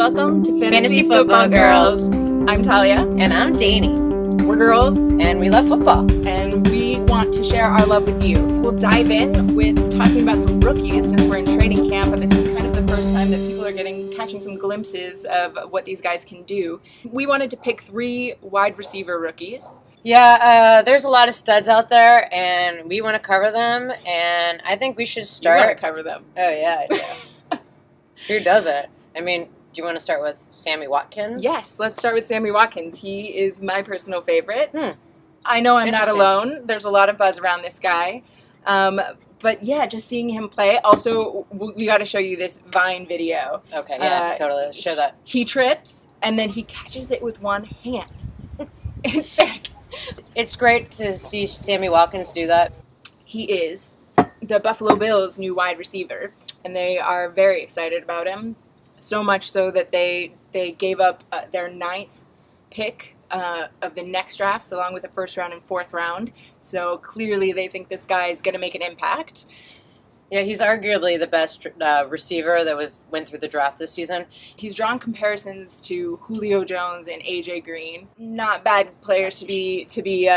welcome to Fantasy Football Girls. I'm Talia. And I'm Danny. We're girls, And we love football. and we want to share our love with you. We'll dive in with talking about some rookies since we're in training camp, and this is kind of the first time that people are catching some glimpses of what these guys can do. We wanted to pick 3 wide receiver rookies. Yeah, there's a lot of studs out there, and we want to cover them, and I think we should You start. want to cover them. Oh, yeah, I do. Who doesn't? I mean, do you want to start with Sammy Watkins? Yes, let's start with Sammy Watkins. He is my personal favorite. I know I'm not alone. There's a lot of buzz around this guy. But yeah, just seeing him play. Also, we got to show you this Vine video. Okay, yeah, totally. Let's show that. He trips, and then he catches it with one hand. It's sick. It's great to see Sammy Watkins do that. He is the Buffalo Bills' new wide receiver, and they are very excited about him. So much so that they gave up their 9th pick of the next draft, along with the 1st round and 4th round. So clearly they think this guy is going to make an impact. Yeah, he's arguably the best receiver that went through the draft this season. He's drawn comparisons to Julio Jones and AJ Green. Not bad players to be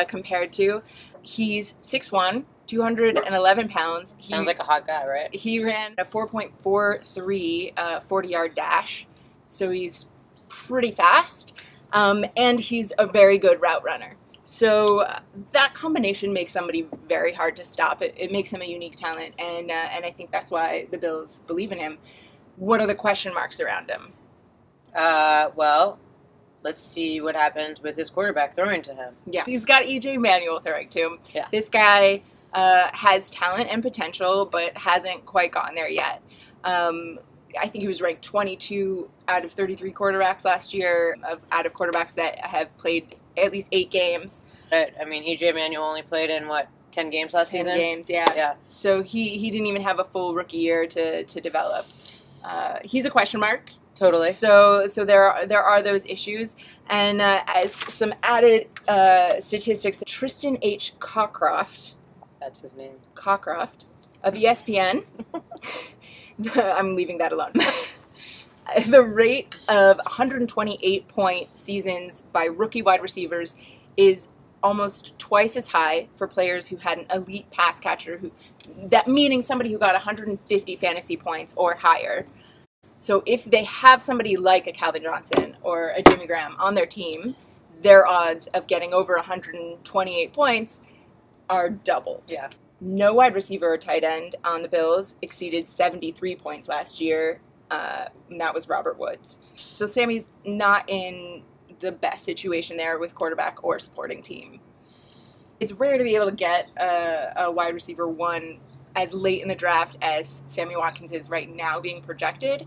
compared to. He's 6'1", 211 pounds. Sounds like a hot guy, right? He ran a 4.43 40-yard dash, so he's pretty fast, and he's a very good route runner. So that combination makes somebody very hard to stop. It makes him a unique talent, and I think that's why the Bills believe in him. What are the question marks around him? Well, let's see what happens with his quarterback throwing to him. Yeah, he's got E.J. Manuel throwing to him. Yeah. This guy has talent and potential, but hasn't quite gotten there yet. I think he was ranked 22 out of 33 quarterbacks last year, out of quarterbacks that have played at least 8 games. But, I mean, E.J. Manuel only played in, 10 games last season? 10 games, yeah. Yeah. So he didn't even have a full rookie year to develop. He's a question mark. Totally. So there are those issues. And as some added statistics, Tristan H. Cockcroft. That's his name. Cockcroft of ESPN. I'm leaving that alone. The rate of 128-point seasons by rookie wide receivers is almost twice as high for players who had an elite pass catcher, meaning somebody who got 150 fantasy points or higher. So if they have somebody like a Calvin Johnson or a Jimmy Graham on their team, their odds of getting over 128 points are doubled. Yeah. No wide receiver or tight end on the Bills exceeded 73 points last year, and that was Robert Woods. So Sammy's not in the best situation there with quarterback or supporting team. It's rare to be able to get a wide receiver 1 as late in the draft as Sammy Watkins is right now being projected,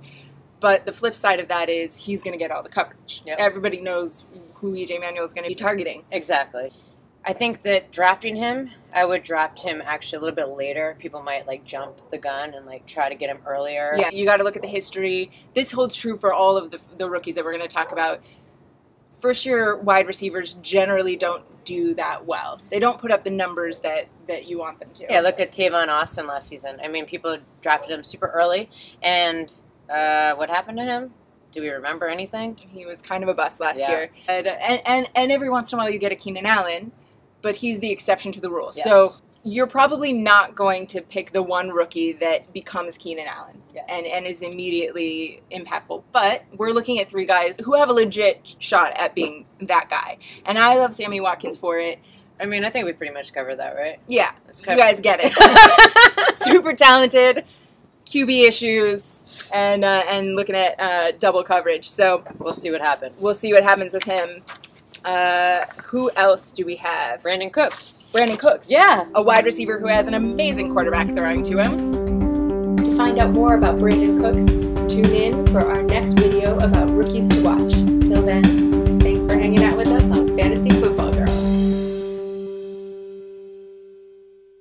but the flip side of that is he's going to get all the coverage. Yep. Everybody knows who E.J. Manuel is going to be targeting. Exactly. I think that drafting him, I would draft him actually a little bit later. People might jump the gun and try to get him earlier. Yeah, you got to look at the history. This holds true for all of the rookies that we're going to talk about. First-year wide receivers generally don't do that well. They don't put up the numbers that you want them to. Yeah, look at Tavon Austin last season. I mean, people drafted him super early, and what happened to him? Do we remember anything? He was kind of a bust last year. And every once in a while you get a Keenan Allen, but he's the exception to the rule. Yes. So you're probably not going to pick the one rookie that becomes Keenan Allen and is immediately impactful. But we're looking at 3 guys who have a legit shot at being that guy. And I love Sammy Watkins for it. I mean, I think we pretty much covered that, right? Yeah, you guys get it. Super talented, QB issues, and looking at double coverage. So we'll see what happens. We'll see what happens with him. Who else do we have? Brandon Cooks. Brandon Cooks. Yeah. A wide receiver who has an amazing quarterback throwing to him. To find out more about Brandon Cooks, tune in for our next video about rookies to watch. Till then, thanks for hanging out with us on Fantasy